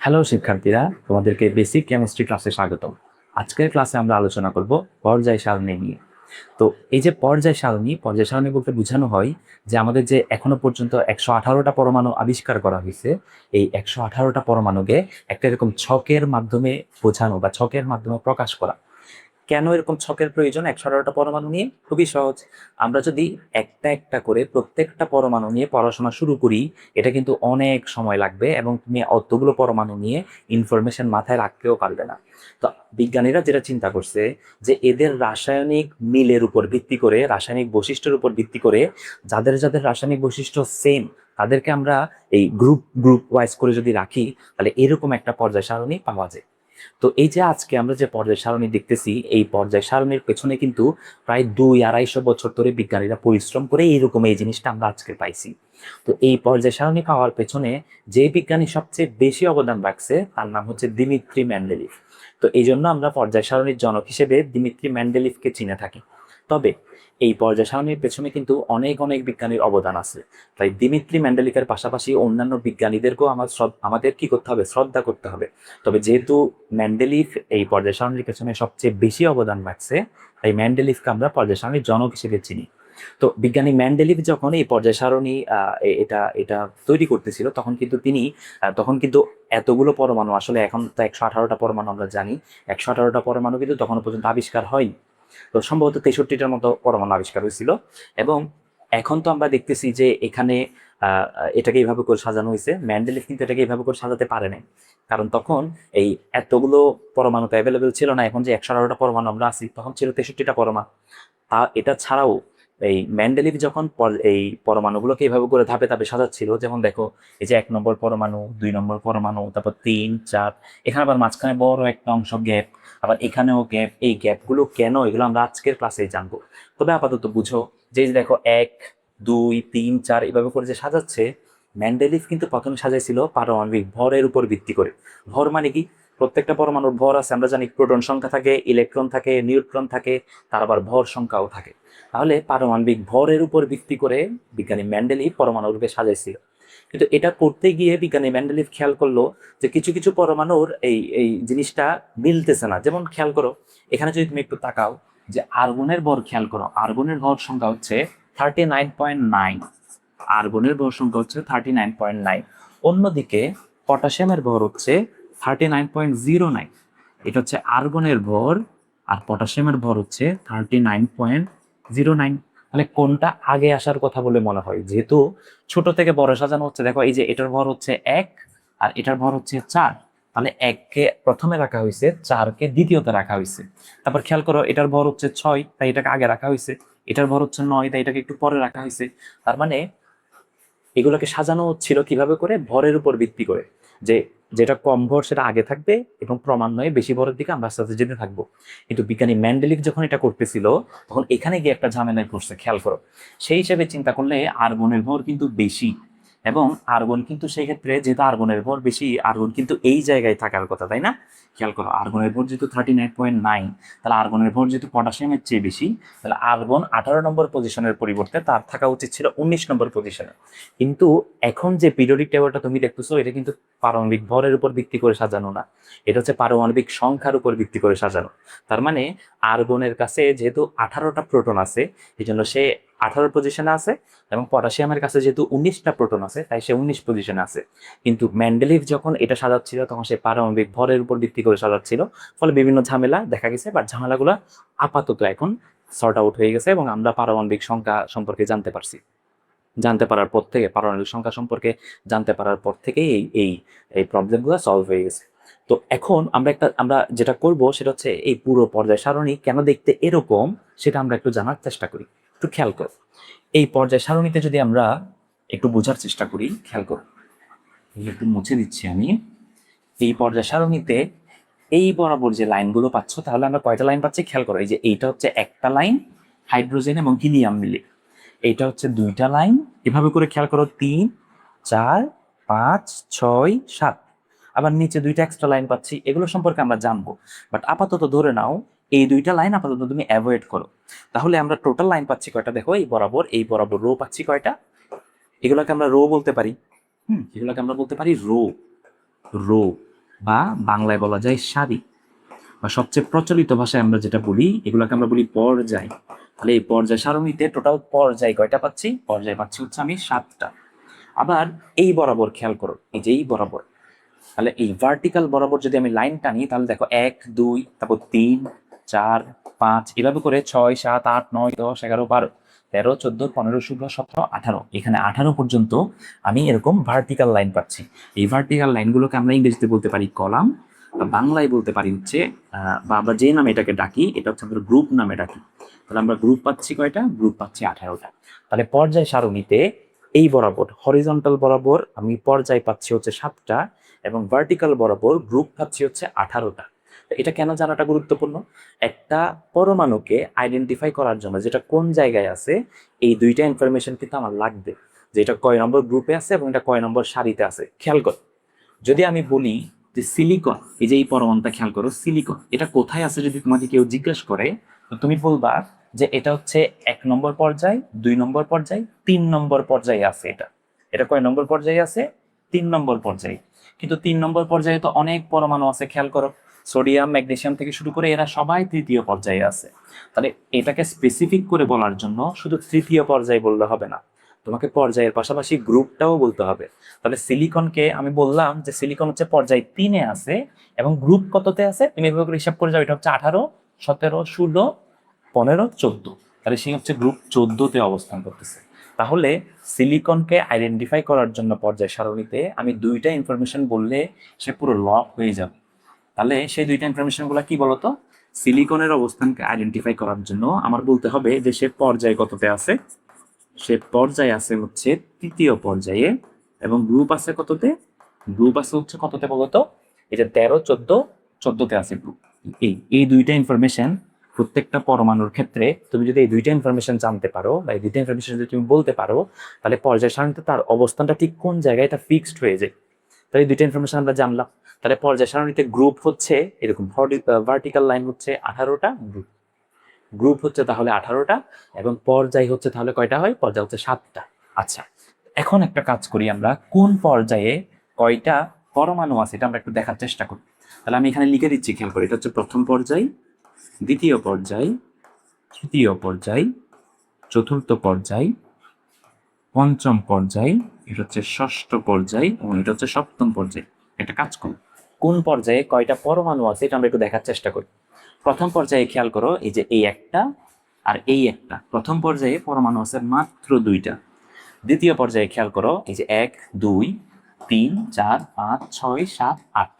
Hello শিক্ষার্থীরা, তোমাদেরকে basic chemistry ক্লাসে স্বাগতম। আজকের ক্লাসে আমরা আলোচনা করব পর্যায় সারণী নিয়ে। তো এই যে পর্যায় সারণী বলতে বোঝানো হয় যে আমাদের যে এখনো পর্যন্ত 118টা পরমাণু আবিষ্কার করা হয়েছে, এই 118টা পরমাণুকে একটা এরকম ছকের মাধ্যমে বোঝানো বা ছকের মাধ্যমে প্রকাশ করা। কেন এরকম ছকের প্রয়োজন 118টা পরমাণু নিয়ে? খুবই সহজ। আমরা যদি একটা একটা করে প্রত্যেকটা পরমাণু নিয়ে পড়াশোনা শুরু করি, এটা কিন্তু অনেক সময় লাগবে এবং তুমি অতগুলো পরমাণু নিয়ে ইনফরমেশন মাথায় রাখতেও পারবে না। তো বিজ্ঞানীরা যেটা চিন্তা করছে যে এদের রাসায়নিক মিলের উপর ভিত্তি করে, রাসায়নিক বৈশিষ্ট্যের উপর ভিত্তি করে, যাদের যাদের রাসায়নিক বৈশিষ্ট্য সেম তাদেরকে আমরা এই গ্রুপ গ্রুপ ওয়াইজ করে যদি রাখি, তাহলে এরকম একটা পর্যায় সারণী পাওয়া যায়। তো এই যে আজকে আমরা যে পর্যায় সারণী দেখতেছি, এই পর্যায় সারণীর পেছনে কিন্তু প্রায় 200-250 বছর ধরে বিজ্ঞানীরা পরিশ্রম করে এইরকম এই জিনিসটা আমরা আজকে পাইছি। তো এই পর্যায় সারণী পাওয়ার পেছনে যে বিজ্ঞানী সবচেয়ে বেশি অবদান রাখছে তার নাম হচ্ছে দিমিত্রি মেন্ডেলিভ। তো এই জন্য আমরা পর্যায় সারণীর জনক হিসেবে দিমিত্রি মেন্ডেলিভকে চিনে থাকি। তবে এই পর্যায় সারণীর পেছনে কিন্তু অনেক অনেক বিজ্ঞানীর অবদান আছে। তাই দিমিত্রি মেন্ডেলিভের পাশাপাশি অন্যান্য বিজ্ঞানীদেরকেও আমাদের কি করতে হবে? শ্রদ্ধা করতে হবে। তবে যেহেতু মেন্ডেলিভ এই পর্যায় সারণীর পেছনে সবচেয়ে বেশি অবদান রাখছে, তাই মেন্ডেলিভকে আমরা পর্যায় সারণীর জনক হিসেবে চিনি। তো বিজ্ঞানী মেন্ডেলিভ যখন এই পর্যায় সারণী এটা এটা তৈরি করতেছিল, তখন কিন্তু এতগুলো পরমাণু, আসলে এখন তো 118টা পরমাণু আমরা জানি, 118টা পরমাণু কিন্তু তখন পর্যন্ত আবিষ্কার হয়নি। তো সম্ভবত 63টার মতো পরমাণু আবিষ্কার হয়েছিল। এবং এখন তো আমরা দেখতেছি যে এখানে এটাকে এইভাবে করে সাজানো হয়েছে। মেন্ডেলিভ কিন্তু এটাকে এইভাবে করে সাজাতে পারে নাই, কারণ তখন এই এতগুলো পরমাণু তো অ্যাভেলেবেল ছিল না। এখন যে 118টা পরমাণু আমরা আছি, তখন ছিল 63টা পরমাণু। এটা ছাড়াও এই মেন্ডেলিভ যখন এই পরমাণুগুলোকে এইভাবে করে ধাপে ধাপে সাজাচ্ছিল, যেমন দেখো, এই যে 1 নম্বর পরমাণু, 2 নম্বর পরমাণু, তারপর 3, 4, এখানে আবার মাঝখানে বড় একটা অংশ গ্যাপ, আবার এখানেও গ্যাপ। এই গ্যাপগুলো কেন, এগুলো আমরা আজকের ক্লাসে জানবো। তবে আপাতত বুঝো যে এই যে দেখো 1, 2, 3, 4 এভাবে করে যে সাজাচ্ছে, মেন্ডেলিভ কিন্তু প্রথমে সাজাইছিল পারমাণবিক ভরের উপর ভিত্তি করে। ভর মানে কি? প্রত্যেকটা পরমাণুর ভর আছে, আমরা জানি প্রোটন সংখ্যা থাকে, ইলেকট্রন থাকে, নিউট্রন থাকে, তার আবার ভর সংখ্যাও থাকে। তাহলে পারমাণবিক ভরের উপর ভিত্তি করে বিজ্ঞানী মেন্ডেলিভ পরমাণু রূপে সাজাইছিল। কিন্তু এটা করতে গিয়ে বিজ্ঞানী মেন্ডেলিভ খেয়াল করলো যে কিছু কিছু পরমাণুর এই এই জিনিসটা মিলতেছে না। যেমন খেয়াল করো, এখানে যদি তুমি একটু তাকাও, যে আর্গনের ভর খেয়াল করো, আর্গনের ভর সংখ্যা হচ্ছে 39.9। আর্গনের ভর সংখ্যা হচ্ছে 39.9। অন্যদিকে পটাশিয়ামের ভর হচ্ছে 39.09। এটা হচ্ছে আর্গনের ভর, আর পটাশিয়ামের ভর হচ্ছে 39.09। তাহলে কোনটা আগে আসার কথা বলে মনে হয়? যেহেতু ছোট থেকে বড় সাজানো হচ্ছে, দেখো এই যে এটার ভর হচ্ছে 1 আর এটার ভর হচ্ছে 4, তাহলে 1কে প্রথমে রাখা হয়েছে, 4কে দ্বিতীয়তে রাখা হয়েছে। তারপর খেয়াল করো, এটার ভর হচ্ছে 6, তাই এটাকে আগে রাখা হয়েছে। এটার ভর হচ্ছে 9, তাই এটাকে একটু পরে রাখা হয়েছে। তার মানে এগুলোকে সাজানো হচ্ছিল কিভাবে করে? ভরের উপর ভিত্তি করে, যে যেটা কম ভর সেটা আগে থাকবে এবং ক্রমান্বয়ে বেশি ভরের দিকে আমরা আস্তে আস্তে যেতে থাকবো। কিন্তু বিজ্ঞানী মেন্ডেলিভ যখন এটা করতেছিল, তখন এখানে গিয়ে একটা ঝামেলায় পড়ছে। খেয়াল করো, সেই হিসেবে চিন্তা করলে আর্গনের ভর কিন্তু বেশি, এবং আর্গন কিন্তু সেই ক্ষেত্রে, যেহেতু আর্গনের ভর বেশি, আর্গন কিন্তু এই জায়গায় থাকার কথা, তাই না? খেয়াল করো, আর্গনের ভর যেহেতু 39.9, তাহলে আর্গনের ভর যেহেতু পটাশিয়ামের চেয়ে বেশি, তাহলে আর্গন 18 নম্বর পজিশনের পরিবর্তে তার থাকা উচিত ছিল 19 নম্বর পজিশনে। কিন্তু এখন যে পিরিয়ডিক টেবিলটা তুমি দেখতেছো, এটা কিন্তু পারমাণবিক ভরের উপর ভিত্তি করে সাজানো না, এটা হচ্ছে পারমাণবিক সংখ্যার উপর ভিত্তি করে সাজানো। তার মানে আর্গনের কাছে যেহেতু 18টা প্রোটন আছে, এই জন্য সে 18 পজিশনে আছে, এবং পটাশিয়ামের কাছে যেহেতু 19টা প্রোটন আছে, তাই সে 19 পজিশনে আছে। কিন্তু মেন্ডেলিভ যখন এটা সাজাচ্ছিল, তখন সে পারমাণবিক ভরের উপর ভিত্তি করে সাজাচ্ছিল। ফলে বিভিন্ন ঝামেলা দেখা গেছে, বাট ঝামেলাগুলো আপাতত এখন সর্ট আউট হয়ে গেছে, এবং আমরা পারমাণবিক সংখ্যা সম্পর্কে জানতে পারছি। জানতে পারার পর থেকে, পারমাণবিক সংখ্যা সম্পর্কে জানতে পারার পর থেকেই এই এই এই প্রবলেমগুলো সলভ হয়ে গেছে। তো এখন আমরা যেটা করব সেটা হচ্ছে এই পুরো পর্যায় সারণী কেন দেখতে এরকম, সেটা আমরা একটু জানার চেষ্টা করি। একটু খেয়াল করো, এই পর্যায় সারণীতে যদি আমরা একটু বোঝার চেষ্টা করি, খেয়াল করো, একটু মুছে দিচ্ছি আমি। এই পর্যায় সারণীতে এই বরাবর যে লাইনগুলো পাচ্ছ, তাহলে আমরা কয়টা লাইন পাচ্ছি খেয়াল করো। এই যে এইটা হচ্ছে একটা লাইন, হাইড্রোজেন এবং হিলিয়াম মিলে। এইটা হচ্ছে দুইটা লাইন, এভাবে করে খেয়াল করো, 3, 4, 5, 6, 7। আবার নিচে দুইটা এক্সট্রা লাইন পাচ্ছি, এগুলো সম্পর্কে আমরা জানবো। বাট আপাতত ধরে নাও এই দুইটা লাইন আপাতত তুমি অ্যাভয়েড করো। তাহলে আমরা টোটাল লাইন পাচ্ছি কয়টা? দেখো, এই বরাবর রো পাচ্ছি কয়টা? এগুলোকে আমরা রো বলতে পারি। এগুলোকে আমরা বলতে পারি রো। রো বা বাংলায় বলা যায় সারি, বা সবচেয়ে প্রচলিত ভাষায় আমরা যেটা বলি এগুলোকে আমরা বলি পর্যায়। তাহলে এই পর্যায় সারণীতে টোটাল পর্যায় কয়টা পাচ্ছি? পর্যায় পাচ্ছি হচ্ছে আমি 7টা। আবার এই বরাবর খেয়াল করো, এই যে এই বরাবর, তাহলে এই ভার্টিক্যাল বরাবর যদি আমি লাইন টানি তাহলে দেখো 1 2 তারপর 3 4 5 এভাবে করে 6 7 8 9 10 11 12 13 14 15 16 17 18, এখানে 18 পর্যন্ত আমি এরকম ভার্টিক্যাল লাইন পাচ্ছি। এই ভার্টিক্যাল লাইনগুলোকে আমরা ইংরেজিতে বলতে পারি কলাম, বা বাংলায় বলতে পারি হচ্ছে বা আমরা যে নামে এটাকে ডাকি এটা হচ্ছে আমরা গ্রুপ নামে ডাকি। তাহলে আমরা গ্রুপ পাচ্ছি কয়টা? গ্রুপ পাচ্ছি 18টা। তাহলে পর্যায় সারণীতে এই বরাবর হরিজন্টাল বরাবর আমি পর্যায় পাচ্ছি হচ্ছে 7টা, এবং ভার্টিক্যাল বরাবর গ্রুপ পাচ্ছি হচ্ছে 18টা। এটা কেন জানাটা গুরুত্বপূর্ণ? একটা পরমাণুকে আইডেন্টিফাই করার জন্য যেটা কোন জায়গায় আছে, এই দুইটা ইনফরমেশন কিন্তু আমার লাগবে, যে এটা কয় নম্বর গ্রুপে আছে এবং এটা কয় নম্বর সারিতে আছে। খেয়াল কর, যদি আমি বলি যে সিলিকন, এই যে এই পরমাণুটা খেয়াল করো, সিলিকন এটা কোথায় আছে যদি তোমাকে কেউ জিজ্ঞেস করে, তো তুমি বলবা যে এটা হচ্ছে 1 নম্বর পর্যায়, 2 নম্বর পর্যায়, 3 নম্বর পর্যায়ে আছে। এটা এটা কয় নম্বর পর্যায়ে আছে? 3 নম্বর পর্যায়ে। কিন্তু 3 নম্বর পর্যায়ে তো অনেক পরমাণু আছে, খেয়াল করো, সোডিয়াম ম্যাগনেসিয়াম থেকে শুরু করে এরা সবাই তৃতীয় পর্যায়ে আছে। তাহলে এটাকে স্পেসিফিক করে বলার জন্য শুধু তৃতীয় পর্যায়ে বললে হবে না, তোমাকে পর্যায়ের পাশাপাশি গ্রুপটাও বলতে হবে। তাহলে সিলিকনকে আমি বললাম যে সিলিকন হচ্ছে পর্যায় 3-এ আছে, এবং গ্রুপ কততে আছে তুমি এভাবে করে হিসাব করে যাও, এটা হচ্ছে 18 17 16 15 14, তাহলে সে হচ্ছে গ্রুপ 14-তে অবস্থান করতেছে। তাহলে সিলিকনকে আইডেন্টিফাই করার জন্য পর্যায় সারণীতে আমি দুইটা ইনফরমেশন বললে সে পুরো লক হয়ে যাবে। তাহলে সেই দুইটা ইনফরমেশনগুলো কি বলতো? সিলিকনের অবস্থানকে আইডেন্টিফাই করার জন্য আমার বলতে হবে যে সে পর্যায় কততে আছে। সে পর্যায়ে আছে হচ্ছে 3য় পর্যায়ে, এবং গ্রুপ আছে কততে? গ্রুপ আছে হচ্ছে কততে বলতো? এটা 13 14 14-তে আছে গ্রুপ। এই দুইটা ইনফরমেশন প্রত্যেকটা পরমাণুর ক্ষেত্রে তুমি যদি এই দুইটা ইনফরমেশন জানতে পারো, বা এই দুইটা ইনফরমেশন যদি তুমি বলতে পারো, তাহলে পর্যায় সারণীতে তার অবস্থানটা ঠিক কোন জায়গায় এটা ফিক্সড হয়ে যায়। তাহলে এই দুইটা ইনফরমেশন আমরা জানলাম। তাহলে পর্যায় সারণীতে গ্রুপ হচ্ছে এরকম, ভার্টিক্যাল লাইন হচ্ছে 18টা, গ্রুপ গ্রুপ হচ্ছে তাহলে 18টা, এবং পর্যায় হচ্ছে তাহলে কয়টা হয়? পর্যায় হচ্ছে 7টা। আচ্ছা, এখন একটা কাজ করি, আমরা কোন পর্যায়ে কয়টা পরমাণু আছে এটা আমরা একটু দেখার চেষ্টা করি। তাহলে আমি এখানে লিখে দিচ্ছি, খেয়াল করি, এটা হচ্ছে প্রথম পর্যায়, দ্বিতীয় পর্যায়, তৃতীয় পর্যায়, চতুর্থ পর্যায়, পঞ্চম পর্যায়, এটা হচ্ছে ষষ্ঠ পর্যায়, এবং এটা হচ্ছে সপ্তম পর্যায়। একটা কাজ করো, কোন পর্যায়ে কয়টা পরমাণু আছে এটা আমরা একটু দেখার চেষ্টা করি। প্রথম পর্যায়ে খেয়াল করো, এই যে এই একটা আর এই একটা, প্রথম পর্যায়ে পরমাণু আছে মাত্র 2টা। দ্বিতীয় পর্যায়ে খেয়াল করো, এই যে 1 2 3 4 5 6 7 8,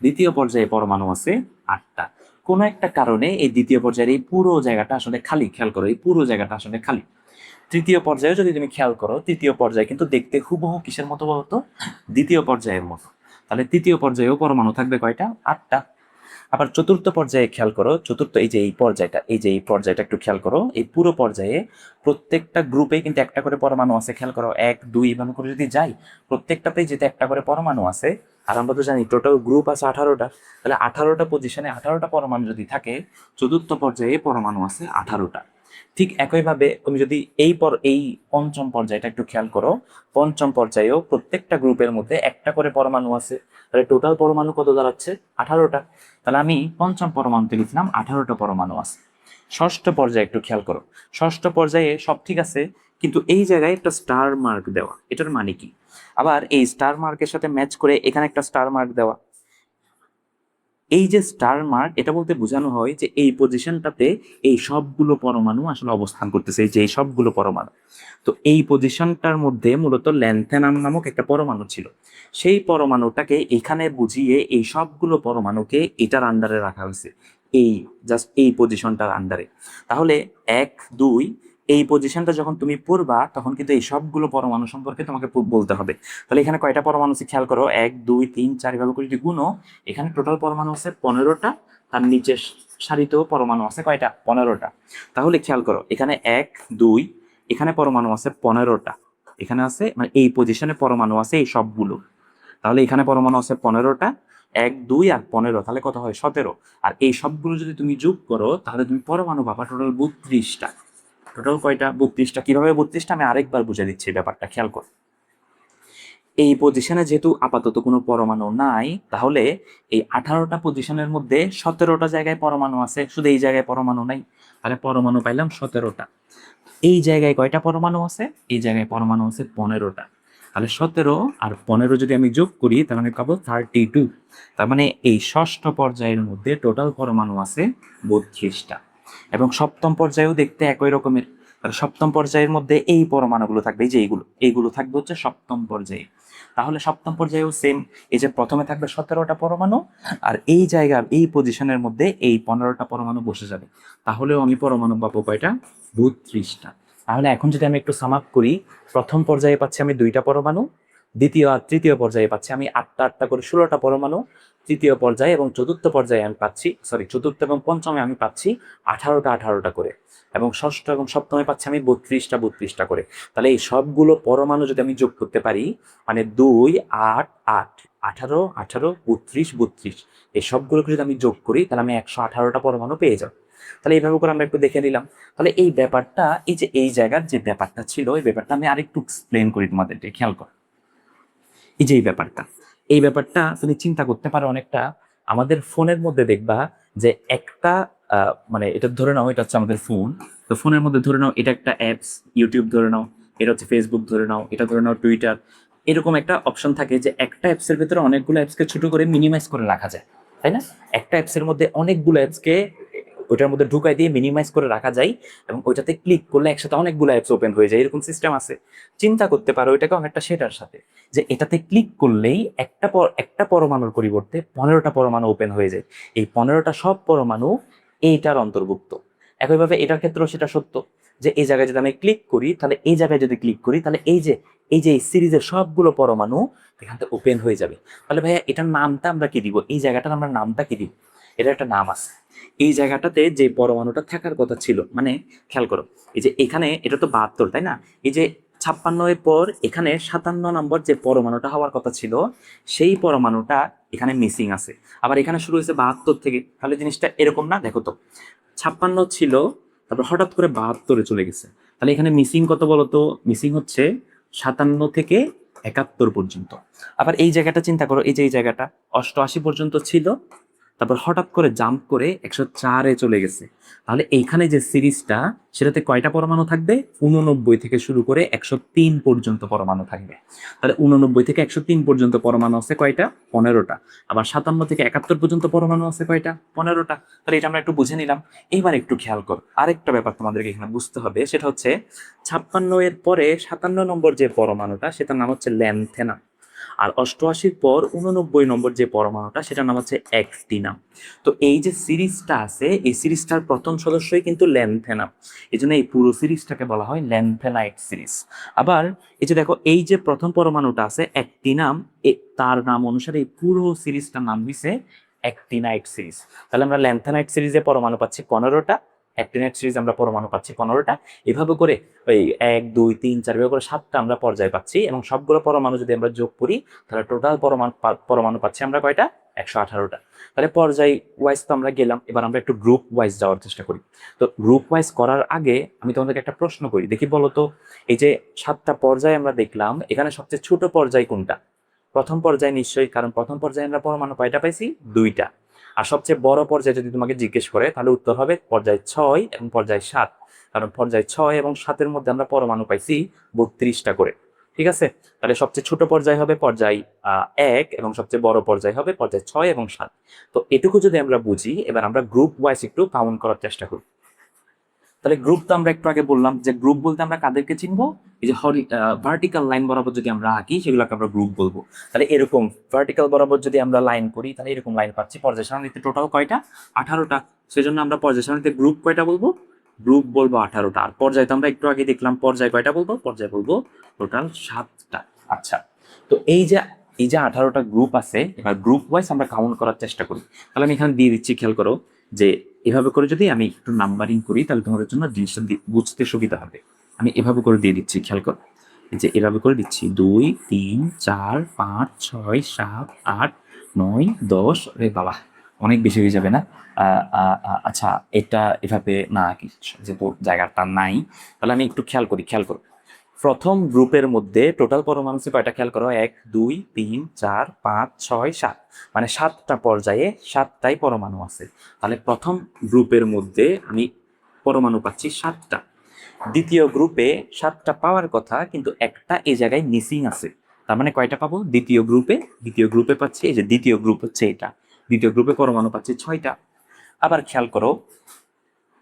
দ্বিতীয় পর্যায়ে পরমাণু আছে 8টা। কোনো একটা কারণে এই দ্বিতীয় পর্যায়ের এই পুরো জায়গাটা আসলে খালি, খেয়াল করো, এই পুরো জায়গাটা আসলে খালি। তৃতীয় পর্যায়ে যদি তুমি খেয়াল করো, তৃতীয় পর্যায়ে কিন্তু দেখতে হুবহু কিসের মতো বলতো? দ্বিতীয় পর্যায়ের মতো। তাহলে তৃতীয় পর্যায়েও পরমাণু থাকবে কয়টা? 8টা। আবার চতুর্থ পর্যায়ে খেয়াল করো, চতুর্থ এই যে এই পর্যায়টা, এই যে এই পর্যায়টা একটু খেয়াল করো, এই পুরো পর্যায়ে প্রত্যেকটা গ্রুপে কিন্তু একটা করে পরমাণু আছে। খেয়াল করো, 1 2 এভাবে করে যদি যাই, প্রত্যেকটাতেই যেতে একটা করে পরমাণু আছে। আর আমরা তো জানি টোটাল গ্রুপ আছে 18টা। তাহলে 18টা পজিশনে 18টা পরমাণু যদি থাকে, চতুর্থ পর্যায়ে পরমাণু আছে 18টা। ঠিক একইভাবে তুমি যদি এই পঞ্চম পর্যায়টা একটু খেয়াল করো, পঞ্চম পর্যায়েও প্রত্যেকটা গ্রুপের মধ্যে একটা করে পরমাণু আছে। তাহলে টোটাল পরমাণু কত দাঁড়াচ্ছে? 18টা। তাহলে আমি পঞ্চম পরমাণুতে লিখলাম 18টা পরমাণু আছে। ষষ্ঠ পর্যায়ে একটু খেয়াল করো, ষষ্ঠ পর্যায়ে সব ঠিক আছে, কিন্তু এই জায়গায় একটা স্টার মার্ক দেওয়া, এটার মানে কি? আবার এই স্টার মার্কের সাথে ম্যাচ করে এখানে একটা স্টার মার্ক দেওয়া। এই যে স্টার মার্ক, এটা বলতে বোঝানো হয় যে এই পজিশনটাতে এই সবগুলো পরমাণু আসলে অবস্থান করতেছে, এই যে এই সবগুলো পরমাণু। তো এই পজিশনটার মধ্যে মূলত ল্যান্থেনাম নামক একটা পরমাণু ছিল। সেই পরমাণুটাকে এখানে বুঝিয়ে এই সবগুলো পরমাণুকে এটার আন্ডারে রাখা হয়েছে, এই জাস্ট এই পজিশনটার আন্ডারে। তাহলে 1 2 এই পজিশনটা যখন তুমি পড়বা তখন কিন্তু এই সবগুলো পরমাণু সম্পর্কে তোমাকে বলতে হবে। তাহলে এখানে কয়টা পরমাণু আছে খেয়াল করো, 1 2 3 4 এভাবে করে যদি গুনো, এখানে টোটাল পরমাণু আছে 15টা। তার নিচের সারিতেও পরমাণু আছে কয়টা? 15টা। তাহলে খেয়াল করো, এখানে 1 2, এখানে পরমাণু আছে 15টা, এখানে আছে মানে এই পজিশনে পরমাণু আছে এই সবগুলো। তাহলে এখানে পরমাণু আছে 15টা, 1 2 আর 15, তাহলে কত হয়? 17। আর এই সবগুলো যদি তুমি যোগ করো তাহলে তুমি পরমাণু পাবা টোটাল 32টা। টোটাল কয়টা? 32টা। কিভাবে 32টা আমি আরেকবার বুঝে দিচ্ছি ব্যাপারটা, খেয়াল করো। এই পজিশনে যেহেতু আপাতত কোনো পরমাণু নাই, তাহলে এই 18টা পজিশনের মধ্যে 17টা জায়গায় পরমাণু আছে, শুধু এই জায়গায় পরমাণু নাই। তাহলে পরমাণু পাইলাম 17টা। এই জায়গায় কয়টা পরমাণু আছে? এই জায়গায় পরমাণু আছে 15টা। তাহলে 17 আর 15 যদি আমি যোগ করি তাহলে আমি পাবো 32। তার মানে এই ষষ্ঠ পর্যায়ের মধ্যে টোটাল পরমাণু আছে 32টা। এবং সপ্তম পর্যায়েও দেখতে একই রকমের। তাহলে সপ্তম পর্যায়ের মধ্যে এই পরমাণুগুলো থাকবে, এই যে এইগুলো থাকবে হচ্ছে সপ্তম পর্যায়ে। তাহলে সপ্তম পর্যায়েও সেম, এই যে প্রথমে থাকবে 17টা পরমাণু, আর এই জায়গার এই পজিশনের মধ্যে এই 15টা পরমাণু বসে যাবে। তাহলেও আমি পরমাণু পাবো কয়টা? 32টা। তাহলে এখন যদি আমি একটু সাম আপ করি, প্রথম পর্যায়ে পাচ্ছি আমি 2টা পরমাণু, দ্বিতীয় আর তৃতীয় পর্যায়ে পাচ্ছি আমি 8টা 8টা করে 16টা পরমাণু, তৃতীয় পর্যায়ে এবং চতুর্থ পর্যায়ে আমি পাচ্ছি, চতুর্থ এবং পঞ্চমে আমি পাচ্ছি 18টা 18টা করে, এবং ষষ্ঠ এবং সপ্তমে পাচ্ছি আমি 32টা 32টা করে। তাহলে এই সবগুলো পরমাণু যদি আমি যোগ করতে পারি, মানে 2 8 8 18 18 32 32, এই সবগুলোকে যদি আমি যোগ করি তাহলে আমি 118টা পরমাণু পেয়ে যাব। তাহলে এইভাবে করে আমরা একটু দেখে নিলাম। তাহলে এই ব্যাপারটা, এই যে এই জায়গার যে ব্যাপারটা ছিল, এই ব্যাপারটা আমি আরেকটু এক্সপ্লেন করি তোমাদেরকে, খেয়াল কর। এই যে এই ব্যাপারটা তুমি চিন্তা করতে পারো অনেকটা, আমাদের ফোনের মধ্যে দেখবা যে একটা মানে এটা ধরে নাও, এটা হচ্ছে আমাদের ফোন। তো ফোনের মধ্যে ধরে নাও এটা একটা অ্যাপস, ইউটিউব ধরে নাও, এটা হচ্ছে ফেসবুক ধরে নাও, এটা ধরে নাও টুইটার। এরকম একটা অপশন থাকে যে একটা অ্যাপসের ভিতরে অনেকগুলো অ্যাপসকে ছোট করে মিনিমাইজ করে রাখা যায়, তাই না? একটা অ্যাপসের মধ্যে অনেকগুলো অ্যাপসকে ওইটার মধ্যে ঢুকাই দিয়ে মিনিমাইজ করে রাখা যায়, এবং ওইটাতে ক্লিক করলে একসাথে অনেকগুলো অ্যাপস ওপেন হয়ে যায়, এরকম সিস্টেম আছে। চিন্তা করতে পারো এটাকে অনেকটা সেটার সাথে, যে এটাতে ক্লিক করলেই একটা পরমাণুর পরিবর্তে 15টা পরমাণু ওপেন হয়ে যায়। এই 15টা সব পরমাণু এইটার অন্তর্ভুক্ত। একইভাবে এটার ক্ষেত্রেও সেটা সত্য, যে এই জায়গায় যদি আমি ক্লিক করি, তাহলে এই জায়গায় যদি ক্লিক করি তাহলে এই সিরিজের সবগুলো পরমাণু এখান থেকে ওপেন হয়ে যাবে। তাহলে ভাইয়া এটার নামটা আমরা কি দিব? এই জায়গাটার আমরা নামটা কি দিব? এটা একটা নাম আছে। এই জায়গাটাতে যে পরমাণুটা থাকার কথা ছিল, মানে খেয়াল করো, এই যে এখানে এটা তো 72, তাই না? এই যে 56 এর পর এখানে 57 নম্বর যে পরমাণুটা হওয়ার কথা ছিল, সেই পরমাণুটা এখানে মিসিং আছে। আবার এখানে শুরু হয়েছে 72 থেকে। তাহলে জিনিসটা এরকম না? দেখো তো, 56 ছিল, তারপর হঠাৎ করে 72-এ চলে গেছে। তাহলে এখানে মিসিং কত বলতো? মিসিং হচ্ছে 57 থেকে 71 পর্যন্ত। আবার এই জায়গাটা চিন্তা করো, এই যে এই জায়গাটা 88 পর্যন্ত ছিল, তারপর হঠাৎ করে জাম্প করে 104-এ চলে গেছে। তাহলে এইখানে যে সিরিজটা, সেটাতে কয়টা পরমাণু থাকবে? 89 থেকে শুরু করে 103 পর্যন্ত পরমাণু থাকবে। তাহলে 89 থেকে 103 পর্যন্ত পরমাণু আছে কয়টা? 15টা। আবার 57 থেকে 71 পর্যন্ত পরমাণু আছে কয়টা? 15টা। তাহলে এটা আমরা একটু বুঝে নিলাম। এইবার একটু খেয়াল কর, আরেকটা ব্যাপার তোমাদেরকে এখানে বুঝতে হবে, সেটা হচ্ছে 56 এর পরে 57 নম্বর যে পরমাণুটা, সেটার নাম হচ্ছে ল্যান্থেনা। আর 88-র পর 89 নম্বর যে পরমাণুটা, সেটার নাম হচ্ছে অ্যাক্টিনাম। তো এই যে সিরিজটা আছে, এই সিরিজটার প্রথম সদস্যই কিন্তু ল্যান্থেনাম। এই জন্য এই পুরো সিরিজটাকে বলা হয় ল্যান্থেনাইট সিরিজ। আবার এই যে দেখো, এই যে প্রথম পরমাণুটা আছে অ্যাক্টিনাম, তার নাম অনুসারে এই পুরো সিরিজটার নাম হইছে অ্যাক্টিনাইট সিরিজ। তাহলে আমরা ল্যান্থেনাইট সিরিজে পরমাণু পাচ্ছি 15টা, অ্যাক্টিনাইট সিরিজ আমরা পরমাণু পাচ্ছি 15টা। এভাবে করে ওই 1 2 3 4 এভাবে করে 7টা আমরা পর্যায় পাচ্ছি, এবং সবগুলো পরমাণু যদি আমরা যোগ করি তাহলে টোটাল পরমাণু পাচ্ছি আমরা কয়টা? 118টা। তাহলে পর্যায় ওয়াইজ তো আমরা গেলাম, এবার আমরা একটু গ্রুপ ওয়াইজ যাওয়ার চেষ্টা করি। তো গ্রুপ ওয়াইজ করার আগে আমি তোমাদেরকে একটা প্রশ্ন করি, দেখি বলো তো, এই যে 7টা পর্যায় আমরা দেখলাম, এখানে সবচেয়ে ছোট পর্যায় কোনটা? প্রথম পর্যায়ে নিশ্চয়ই, কারণ প্রথম পর্যায়ে আমরা পরমাণু কয়টা পাইছি? 2টা। আর সবচেয়ে বড় পর্যায়ে যদি তোমাকে জিজ্ঞেস করে, তাহলে উত্তর হবে পর্যায় 6 এবং পর্যায় 7। কারণ পর্যায় 6 এবং 7-এর মধ্যে আমরা পরমাণু পাইছি 32টা করে। ঠিক আছে? তাহলে সবচেয়ে ছোট পর্যায় হবে পর্যায় 1, এবং সবচেয়ে বড় পর্যায় হবে পর্যায় 6 এবং 7। তো এটুকু যদি আমরা বুঝি, এবার আমরা গ্রুপ ওয়াইজ একটু কাউন্ট করার চেষ্টা করি। তাহলে গ্রুপ তো আমরা একটু আগে বললাম যে গ্রুপ বলতে আমরা কাদেরকে চিনবো? এই যে ভার্টিক্যাল লাইন বরাবর যদি আমরা আঁকি, সেগুলোকে আমরা গ্রুপ বলবো। তাহলে এরকম ভার্টিক্যাল বরাবর যদি আমরা লাইন করি, তাহলে এরকম লাইন পাচ্ছি। পর্যায় সারণীতে টোটাল কয়টা? 18টা। সেজন্য আমরা পর্যায় সারণীতে গ্রুপ কয়টা বলবো? গ্রুপ বলবো 18টা। আর পর্যায় তো আমরা একটু আগে দেখলাম, পর্যায় কয়টা বলবো? পর্যায় বলবো টোটাল 7টা। আচ্ছা, তো এই যে 18টা গ্রুপ আছে, এবার গ্রুপ ওয়াইজ আমরা কাউন্ট করার চেষ্টা করি। তাহলে আমি এখানে দিয়ে দিচ্ছি, খেয়াল করো, যে এভাবে করে যদি আমি একটু নাম্বারিং করি, তাহলে তোমাদের জন্য জিনিসটা বুঝতে সুবিধা হবে। আমি এভাবে করে দিয়ে দিচ্ছি, খেয়াল করো, যে এভাবে করে দিচ্ছি 2 3 4 5 6 7 8 9 10। রে বাবা, অনেক বেশি হয়ে যাবে না? আচ্ছা, এটা এভাবে না, কি যেহেতু জায়গাটা নাই, তাহলে আমি একটু খেয়াল করো, প্রথম গ্রুপের মধ্যে টোটাল পরমাণু আছে কয়টা খেয়াল করো, 1 2 3 4 5 6 7, মানে 7টা পর্যায়ে 7টাই পরমাণু আছে। তাহলে প্রথম গ্রুপের মধ্যে আমি পরমাণু পাচ্ছি 7টা। দ্বিতীয় গ্রুপে 7টা পাওয়ার কথা, কিন্তু একটা এই জায়গায় মিসিং আছে। তার মানে কয়টা পাবো দ্বিতীয় গ্রুপে পাচ্ছি, এই যে দ্বিতীয় গ্রুপ হচ্ছে এটা, দ্বিতীয় গ্রুপে পরমাণু পাচ্ছি 6টা। আবার খেয়াল করো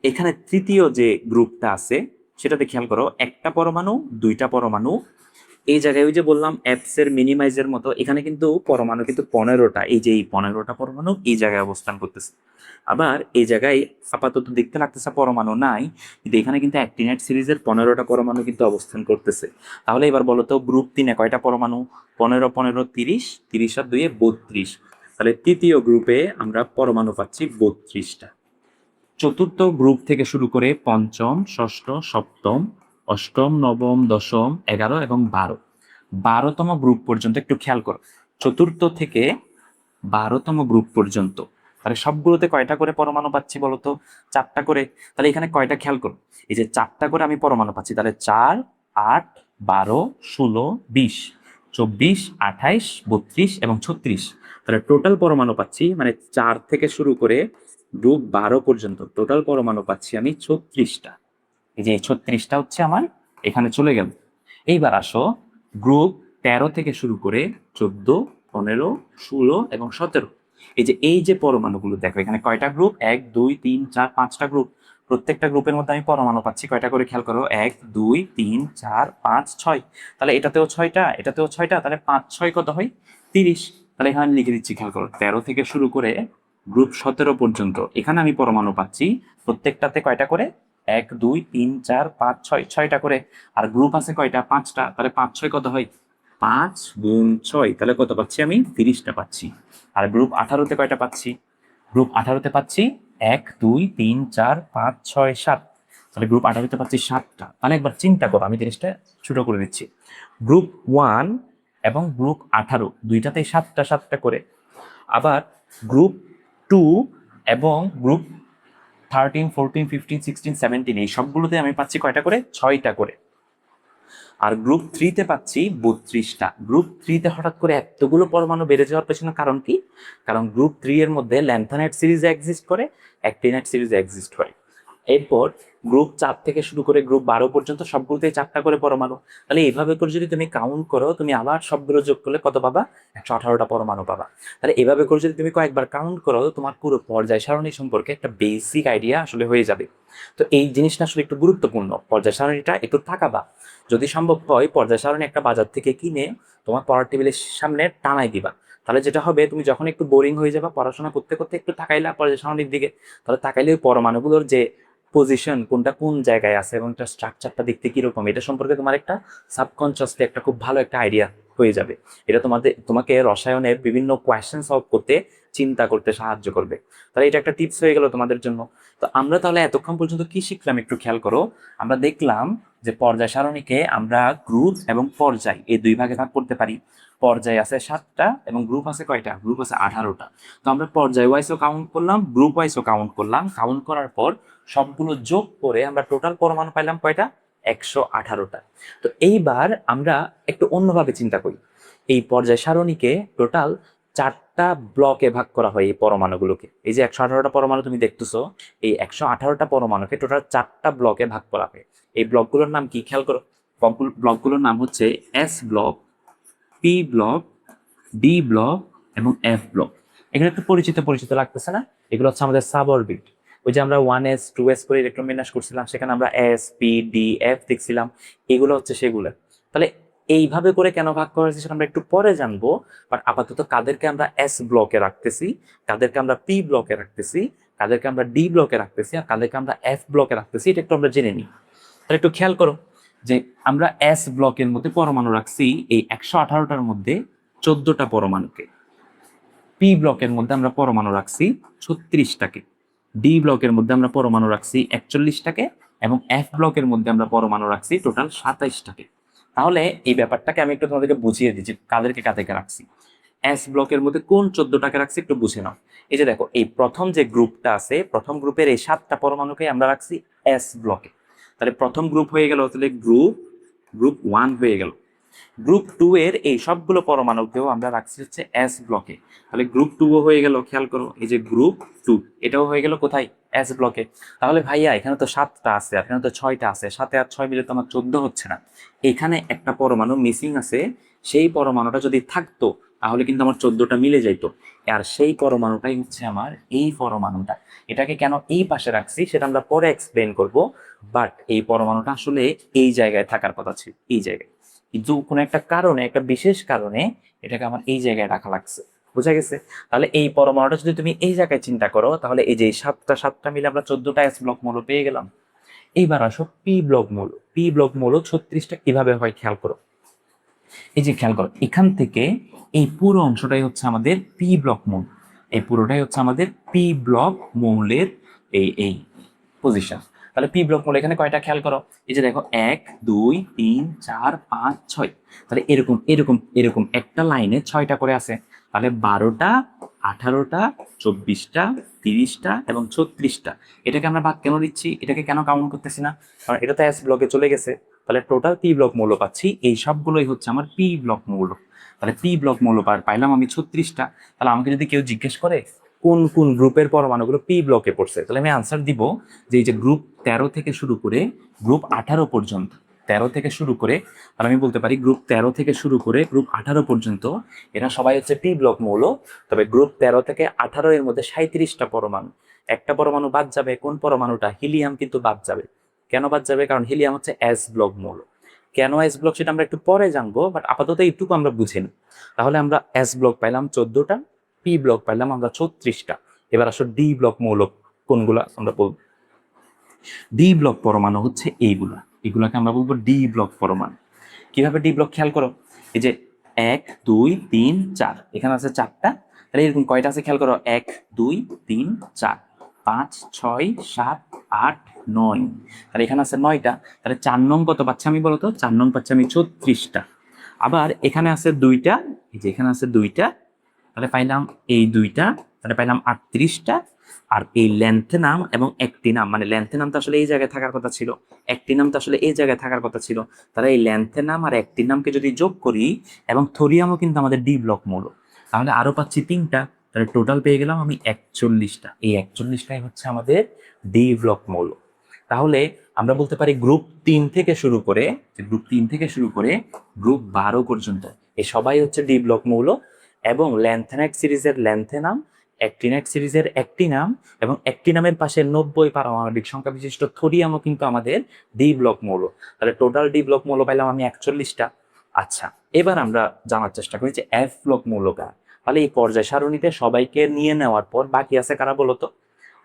এখানে তৃতীয় যে গ্রুপটা আছে সেটাতে খেয়াল করো, একটা পরমাণু, দুইটা পরমাণু। এই জায়গায় ওই যে বললাম অ্যাপস এর মিনিমাইজের মতো, এখানে কিন্তু পরমাণু কিন্তু 15টা, এই যে এই 15টা পরমাণু এই জায়গায় অবস্থান করতেছে। আবার এই জায়গায় আপাতত দেখতে লাগতেছে পরমাণু নাই, কিন্তু এখানে কিন্তু অ্যাক্টিনাইট সিরিজের 15টা পরমাণু কিন্তু অবস্থান করতেছে। তাহলে এবার বলো তো গ্রুপ 3-এ কয়টা পরমাণু? 15 15 30, 30 আর 2 32। তাহলে তৃতীয় গ্রুপে আমরা পরমাণু পাচ্ছি 32টা। চতুর্থ গ্রুপ থেকে শুরু করে পঞ্চম, ষষ্ঠ, সপ্তম, অষ্টম, নবম, দশম, 11 এবং 12তম গ্রুপ পর্যন্ত একটু খেয়াল করো। চতুর্থ থেকে 12তম গ্রুপ পর্যন্ত, তাহলে সবগুলোতে কয়টা করে পরমাণু পাচ্ছি বলতো? 4টা করে। তাহলে এখানে কয়টা খেয়াল করো, এই যে 4টা করে আমি পরমাণু পাচ্ছি, তাহলে 4 8 12 16 20 24 28 32 এবং 36। তাহলে টোটাল পরমাণু পাচ্ছি, মানে 4 থেকে শুরু করে গ্রুপ 12 পর্যন্ত টোটাল পরমাণু পাচ্ছি আমি 36টা। এই যে 36টা হচ্ছে আমার এখানে চলে গেল। এইবার আসো গ্রুপ 13 থেকে শুরু করে 14 15 16 এবং 17। এই যে পরমাণুগুলো দেখো, এখানে কয়টা গ্রুপ? 1 2 3 4 5টা গ্রুপ। প্রত্যেকটা গ্রুপের মধ্যে আমি পরমাণু পাচ্ছি কয়টা করে খেয়াল করো, 1 2 3 4 5 6। তাহলে এটাতেও 6টা, এটাতেও 6টা, তাহলে 5 6 কত হয়? 30। তাহলে এখানে আমি লিখে দিচ্ছি, খেয়াল করো 13 থেকে শুরু করে গ্রুপ 17 পর্যন্ত এখানে আমি পরমাণু পাচ্ছি প্রত্যেকটাতে কয়টা করে? 1 2 3 4 5 6, 6টা করে। আর গ্রুপ আছে কয়টা? 5টা। তাহলে 5 6 কত হয়? 5 গুণ 6, তাহলে কত পাচ্ছি আমি? 30টা পাচ্ছি। আর গ্রুপ 18তে কয়টা পাচ্ছি? গ্রুপ 18তে পাচ্ছি 1 2 3 4 5 6 7। তাহলে গ্রুপ 18তে পাচ্ছি 7টা। তাহলে একবার চিন্তা করো, আমি জিনিসটা ছোট করে দিচ্ছি। গ্রুপ 1 এবং গ্রুপ 18 দুইটাতেই 7টা 7টা করে। আবার গ্রুপ 2 এবং গ্রুপ 13 14 15 16 17 এই সবগুলোতে আমি পাচ্ছি কয়টা করে? 6টা করে। আর গ্রুপ 3-তে পাচ্ছি 32টা। গ্রুপ 3-তে হঠাৎ করে এতগুলো পরমাণু বেড়ে যাওয়ার পেছনে কারণ কি? কারণ গ্রুপ 3 এর মধ্যে ল্যান্থানাইট সিরিজ এক্সিস্ট করে, অ্যাক্টিনাইট সিরিজ এক্সিস্ট করে। এরপর গ্রুপ 4 থেকে শুরু করে গ্রুপ 12 পর্যন্ত সবগুলোতেই 4টা করে পরমাণু। তাহলে এইভাবে করে যদি তুমি কাউন্ট করো, তুমি আবার সবগুলো যোগ করলে কত পাবা? 118টা পরমাণু পাবা। তাহলে এভাবে করে যদি তুমি কয়েকবার কাউন্ট করো, তোমার পুরো পর্যায় সারণী সম্পর্কে একটা বেসিক আইডিয়া আসলে হয়ে যাবে। তো এই জিনিসটা আসলে একটু গুরুত্বপূর্ণ, পর্যায় সারণীটা একটু থাকাবা। যদি সম্ভব হয় পর্যায় সারণী একটা বাজার থেকে কিনে তোমার পড়ার টেবিলের সামনে টানাই দিবা। তাহলে যেটা হবে, তুমি যখন একটু বোরিং হয়ে যাবা পড়াশোনা করতে করতে, একটু তাকাইলা পর্যায় সারণীর দিকে, তাহলে তাকাইলে ওই পরমাণুগুলোর যে পজিশন, কোনটা কোন জায়গায় আছে এবং একটা স্ট্রাকচারটা দেখতে কিরকম, এটা সম্পর্কে তোমার একটা সাবকনসিয়াসলি একটা খুব ভালো একটা আইডিয়া হয়ে যাবে। এটা তোমাকে রসায়নের বিভিন্ন কোয়েশ্চেন সলভ করতে, চিন্তা করতে সাহায্য করবে। তাহলে এটা একটা টিপস হয়ে গেল তোমাদের জন্য। তো আমরা তাহলে এতক্ষণ পর্যন্ত কি শিখলাম একটু খেয়াল করো। আমরা দেখলাম যে পর্যায় সারণীকে আমরা গ্রুপ এবং পর্যায় এই দুই ভাগে ভাগ করতে পারি। পর্যায় আছে 7টা এবং গ্রুপ আছে কয়টা? গ্রুপ আছে 18টা। তো আমরা পর্যায় ওয়াইজও কাউন্ট করলাম, গ্রুপ ওয়াইজও কাউন্ট করলাম। কাউন্ট করার পর সবগুলো যোগ করে আমরা টোটাল পরমাণু পাইলাম কয়টা? 118টা। তো এইবার আমরা একটু অন্যভাবে চিন্তা করি। এই পর্যায় সারণীকে টোটাল 4টা ব্লকে ভাগ করা হয় এই পরমাণুগুলোকে। এই যে 118টা পরমাণু তুমি দেখতেছো, এই 118টা পরমাণুকে টোটাল 4টা ব্লকে ভাগ করা হয়। এই ব্লকগুলোর নাম কি খেয়াল করো। ব্লকগুলোর নাম হচ্ছে S block, P block, D block এবং এফ ব্লক। এখানে একটু পরিচিত পরিচিত লাগতেছে না? এগুলো হচ্ছে আমাদের সাব অরবিট। ওই যে আমরা 1s 2s করে ইলেকট্রন বিন্যাস করছিলাম, সেখানে আমরা এস পি ডি এফ দেখছিলাম, এগুলো হচ্ছে সেগুলো। তাহলে এইভাবে করে কেন ভাগ করা হয়েছে সেটা আমরা একটু পরে জানবো। বাট আপাতত কাদেরকে আমরা এস ব্লকে রাখতেছি, কাদেরকে আমরা পি ব্লকে রাখতেছি, কাদেরকে আমরা ডি ব্লকে রাখতেছি, আর কাদেরকে আমরা এফ ব্লকে রাখতেছি, এটা একটু আমরা জেনে নিই। তাহলে একটু খেয়াল করো যে আমরা এস ব্লকের মধ্যে পরমাণু রাখছি এই 118টার মধ্যে 14টা পরমাণুকে। পি ব্লকের মধ্যে আমরা পরমাণু রাখছি 36টাকে। ডি ব্লকের মধ্যে আমরা পরমাণু রাখছি 41টাকে এবং এফ ব্লকের মধ্যে আমরা পরমাণু রাখছি টোটাল 27টাকে। তাহলে এই ব্যাপারটাকে আমি একটু তোমাদেরকে বুঝিয়ে দিচ্ছি কাদেরকে কাদেরকে রাখছি। এস ব্লকের মধ্যে কোন 14টাকে রাখছি একটু বুঝে নাও। এই যে দেখো, এই প্রথম যে গ্রুপটা আছে, প্রথম গ্রুপের এই 7টা পরমাণুকে আমরা রাখছি এস ব্লকে। তাহলে প্রথম গ্রুপ হয়ে গেল তাহলে গ্রুপ গ্রুপ 1 হয়ে গেল। গ্রুপ 2 এর এই সবগুলো পরমাণুকেও আমরা রাখছি হচ্ছে এস ব্লকে। তাহলে গ্রুপ 2 হয়ে গেল, খেয়াল করো এই যে গ্রুপ 2 এটাও হয়ে গেল কোথায়, এস ব্লকে। তাহলে ভাইয়া এখানে তো 7টা আছে, আর এখানে তো 6টা আছে, 7 আর 6 মিলে তো আমার 14 হচ্ছে না। এখানে একটা পরমাণু মিসিং আছে, সেই পরমাণুটা যদি থাকতো তাহলে কিন্তু আমার 14টা মিলে যাইতো। আর সেই পরমাণুটাই হচ্ছে আমার এই পরমাণুটা। এটাকে কেন এই পাশে রাখছি সেটা আমরা পরে এক্সপ্লেন করব। বাট এই পরমাণুটা আসলে এই জায়গায় থাকার কথা ছিল, এই জায়গায়, কিন্তু কোনো একটা কারণে, একটা বিশেষ কারণে এটাকে আমার এই জায়গায় রাখা লাগছে। বুঝা গেছে? তাহলে এই পরমাণুটা যদি তুমি এই জায়গায় চিন্তা করো, তাহলে এই যে 7টা মিলে আমরা 14টা এস ব্লক মৌল পেয়ে গেলাম। এইবার আসো পি ব্লক মৌল। পি ব্লক মৌল 36টা কিভাবে হয় খেয়াল করো। এই যে খেয়াল করো, এখান থেকে এই পুরো অংশটাই হচ্ছে আমাদের পি ব্লক মৌল। এই পুরোটাই হচ্ছে আমাদের পি ব্লক মৌলের এই পজিশন। তাহলে পি ব্লক মৌল এখানে কয়টা খেয়াল করো, এই যে দেখো 1 2 3 4 5 6। তাহলে এরকম এরকম এরকম একটা লাইনে 6টা করে আছে। তাহলে 12টা 18টা 24টা 30টা এবং 36টা। এটাকে আমরা ভাগ কেন দিচ্ছি, এটাকে কেন কাউন্ট করতেছি না, কারণ এটা তো এস ব্লকে চলে গেছে। তাহলে টোটাল পি ব্লক মৌল পাচ্ছি, এই সবগুলোই হচ্ছে আমার পি ব্লক মৌল। তাহলে পি ব্লক মৌল পাইলাম আমি 36টা। তাহলে আমাকে যদি কেউ জিজ্ঞেস করে কোন কোন গ্রুপের পরমাণুগুলো পি ব্লকে পড়ছে, তাহলে আমি আনসার দিব যে এই যে গ্রুপ 13 থেকে শুরু করে গ্রুপ 18 পর্যন্ত, 13 থেকে শুরু করে, তাহলে আমি বলতে পারি গ্রুপ 13 থেকে শুরু করে গ্রুপ 18 পর্যন্ত এরা সবাই হচ্ছে পি ব্লক মৌল। তবে গ্রুপ 13 থেকে 18 এর মধ্যে 37টা পরমাণু, একটা পরমাণু বাদ যাবে, কোন পরমাণুটা, হিলিয়াম কিন্তু বাদ যাবে। কেন বাদ যাবে, কারণ হিলিয়াম হচ্ছে এস ব্লক মৌল। কেন এস ব্লক সেটা আমরা একটু পরে জানবো, বাট আপাতত এইটুকু আমরা বুঝে নিই। তাহলে আমরা এস ব্লক পাইলাম 14টা, পি ব্লক পাইলাম আমরা 36টা। এবার আসো ডি ব্লক মৌল কোনগুলা আমরা বলবো। ডি ব্লক পরমাণু হচ্ছে এইগুলা, এগুলাকে আমরা বলবো ডি ব্লক পরমাণু। কিভাবে ডি ব্লক খেয়াল করো, এই যে 1 2 3 4, এখানে আছে 4টা। তাহলে এরকম কয়টা আছে খেয়াল করো, 1 2 3 4 5 6 7 8 9। তাহলে এখানে আছে 9টা। তাহলে 4 নং কত পাচ্ছি আমি বলতো, 4 নং পাচ্ছি আমি 36টা। আবার এখানে আছে 2টা, এই যে এখানে আছে 2টা, তাহলে পাইলাম এই 2টা, তাহলে পাইলাম 38টা। আর এই ল্যান্থেনাম এবং অ্যাক্টিনাম, মানে ল্যান্থেনাম তো আসলে এই জায়গায় থাকার কথা ছিল, অ্যাক্টিনাম তো আসলে এই জায়গায় থাকার কথা ছিল। তাহলে এই ল্যান্থেনাম আর অ্যাক্টিনামকে যদি যোগ করি, এবং থোরিয়ামও কিন্তু আমাদের ডি ব্লক মৌল, তাহলে আরো পাচ্ছি 3টা। তাহলে টোটাল পেয়ে গেলাম আমি 41টা। এই 41টাই হচ্ছে আমাদের ডি ব্লক মৌল। তাহলে আমরা বলতে পারি গ্রুপ 3 থেকে শুরু করে, গ্রুপ 3 থেকে শুরু করে গ্রুপ 12 পর্যন্ত এই সবাই হচ্ছে ডি ব্লক মৌল। এবং ল্যান্থেনাইট সিরিজের ল্যান্থেনাম, অ্যাক্টিনাইট সিরিজের অ্যাক্টিনাম এবং অ্যাক্টিনামের পাশে 90 পারমাণবিক সংখ্যা বিশিষ্ট থোরিয়ামও কিন্তু আমাদের ডি ব্লক মৌল। তাহলে টোটাল ডি ব্লক মৌল পাইলাম আমি 41টা। আচ্ছা, এবার আমরা জানার চেষ্টা করি যে এফ ব্লক মৌল কারা। তাহলে এই পর্যায় সারণীতে সবাইকে নিয়ে নেওয়ার পর বাকি আছে কারা বলতো,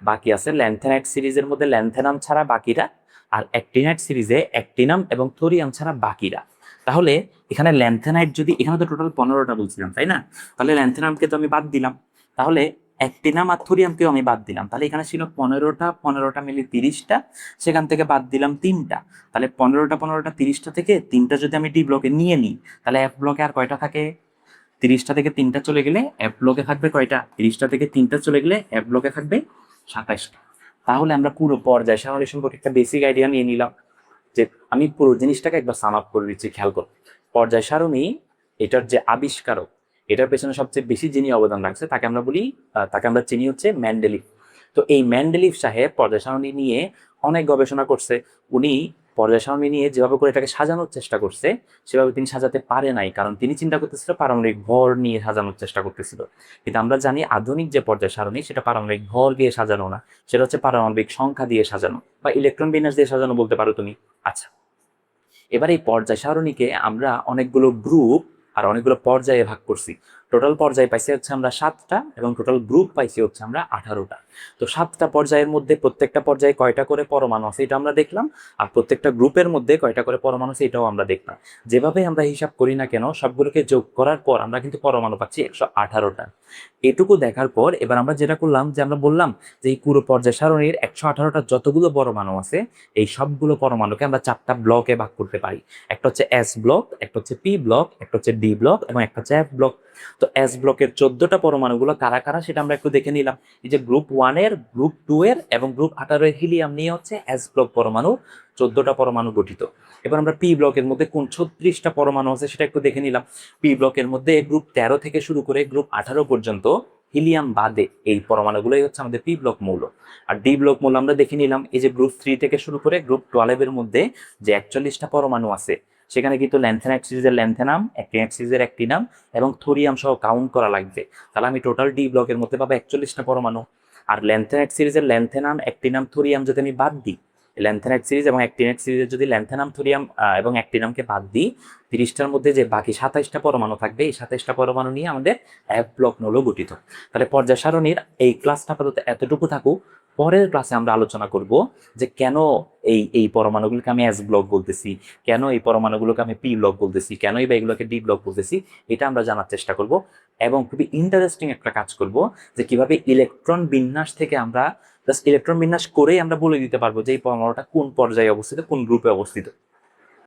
বাকি আছে ল্যান্থেনাইট সিরিজের মধ্যে ল্যান্থেনাম ছাড়া বাকিরা, আর অ্যাক্টিনাইট সিরিজে অ্যাক্টিনাম এবং থোরিয়াম ছাড়া বাকিরা। তাহলে এখানে ল্যান্থেনাইট যদি, এখানে তো টোটাল 15টা বলছিলাম তাই না, তাহলে ল্যান্থেনামকে তো আমি বাদ দিলাম, তাহলে অ্যাক্টিনাম আর থোরিয়ামকেও আমি বাদ দিলাম। তাহলে এখানে ছিল 15টা, 15টা মিলে 30টা, সেখান থেকে বাদ দিলাম 3টা। তাহলে 15টা 15টা 30টা থেকে 3টা যদি আমি ডি ব্লকে নিয়ে নিই, তাহলে এফ ব্লকে আর কয়টা থাকে, 30টা থেকে 3টা চলে গেলে এফ ব্লকে থাকবে কয়টা, 30টা থেকে 3টা চলে গেলে এফ ব্লকে থাকবে 27টা। তাহলে আমরা পুরো পর্যায় সারণী সম্পর্কে একটা বেসিক আইডিয়া নিয়ে নিলাম। যে আমি পুরো জিনিসটাকে একবার সাম আপ করে দিচ্ছি, খেয়াল করো। পর্যায় সারণী এটার যে আবিষ্কারক, এটার পেছনে সবচেয়ে বেশি যিনি অবদান রাখছে তাকে আমরা বলি, তাকে আমরা চিনি হচ্ছে মেন্ডেলিভ। তো এই মেন্ডেলিভ সাহেব পর্যায় সারণী নিয়ে অনেক গবেষণা করছে। উনি পর্যায় সারণী নিয়ে যেভাবে করে এটাকে সাজানোর চেষ্টা করছে, সেভাবে তিনি সাজাতে পারে নাই, কারণ তিনি চিন্তা করতেছিল পারমাণবিক ভর নিয়ে সাজানোর চেষ্টা করতেছিল। কিন্তু আমরা জানি আধুনিক যে পর্যায় সারণী সেটা পারমাণবিক ভর দিয়ে সাজানো না, সেটা হচ্ছে পারমাণবিক সংখ্যা দিয়ে সাজানো, বা ইলেকট্রন বিন্যাস দিয়ে সাজানো বলতে পারো তুমি। আচ্ছা, এবার এই পর্যায় সারণীকে আমরা অনেকগুলো গ্রুপ আর অনেকগুলো পর্যায়ে ভাগ করছি। টোটাল পর্যায় পাইছি হচ্ছে আমরা 7টা, এবং টোটাল গ্রুপ পাইছি হচ্ছে আমরা 18টা। তো 7টা পর্যায়ের মধ্যে প্রত্যেকটা পর্যায়ে কয়টা করে পরমাণু আছে এটা আমরা দেখলাম, আর প্রত্যেকটা গ্রুপের মধ্যে কয়টা করে পরমাণু আছে এটাও আমরা দেখলাম। যেভাবে আমরা হিসাব করি না কেন, সবগুলোকে যোগ করার পর আমরা কিন্তু পরমাণু পাচ্ছি 118টা। এটুকু দেখার পর এবার আমরা যেটা করলাম, যে আমরা বললাম যে এই পুরো পর্যায় সারণীর 118টা যতগুলো পরমাণু আছে, এই সবগুলো পরমাণুকে আমরা 4টা ব্লকে ভাগ করতে পারি। একটা হচ্ছে এস ব্লক, একটা হচ্ছে পি ব্লক, একটা হচ্ছে ডি ব্লক এবং একটা হচ্ছে এফ ব্লক। তো এস ব্লকের 14টা পরমাণুগুলো কারা কারা সেটা আমরা একটু দেখে নিলাম। এই যে গ্রুপ 1 এর, গ্রুপ 2 এর এবং গ্রুপ 18 এর হিলিয়াম নিয়ে হচ্ছে এস ব্লক পরমাণু 14টা পরমাণু গঠিত। এবার আমরা পি ব্লকের মধ্যে কোন 36টা পরমাণু আছে সেটা একটু দেখে নিলাম। পি ব্লকের মধ্যে গ্রুপ 13 থেকে শুরু করে গ্রুপ 18 পর্যন্ত হিলিয়াম বাদে এই পরমাণুগুলোই হচ্ছে আমাদের পি ব্লক মৌল। আর ডি ব্লক মৌল আমরা দেখে নিলাম, এই যে গ্রুপ 3 থেকে শুরু করে গ্রুপ 12 এর মধ্যে যে 41টা পরমাণু আছে সেখানে কিন্তু ল্যান্থেনাম সিরিজের ল্যান্থেনাম, অ্যাক্টিনাম সিরিজের অ্যাক্টিনাম এবং থোরিয়াম সহ কাউন্ট করা লাগবে। তাহলে আমি টোটাল ডি ব্লকের মধ্যে পাবো 41টা পরমাণু। আর ল্যান্থেনাইট সিরিজের ল্যান্থেনাম, অ্যাক্টিনাম, থোরিয়াম যদি আমি বাদ দিই, ল্যান্থেনাইট সিরিজ এবং অ্যাক্টিনাইট সিরিজের যদি ল্যান্থেনাম, থোরিয়াম এবং অ্যাক্টিনামকে বাদ দিই, 30টার মধ্যে যে বাকি 27টা পরমাণু থাকবে এই 27টা পরমাণু নিয়ে আমাদের এক ব্লক মৌল গঠিত। তাহলে পর্যায় সারণীর এই ক্লাসটা আপাতত এতটুকু থাকুক। পরের ক্লাসে আমরা আলোচনা করব যে কেন এই এই পরমাণুগুলোকে আমি এস ব্লক বলতেছি, কেন এই পরমাণুগুলোকে আমি পি ব্লক বলতেছি, কেনই বা এগুলোকে ডি ব্লক বলতেছি, এটা আমরা জানার চেষ্টা করব। এবং খুবই ইন্টারেস্টিং একটা কাজ করব যে কিভাবে ইলেকট্রন বিন্যাস থেকে আমরা জাস্ট ইলেকট্রন বিন্যাস করেই আমরা বলে দিতে পারবো যে এই পরমাণুটা কোন পর্যায়ে অবস্থিত, কোন গ্রুপে অবস্থিত।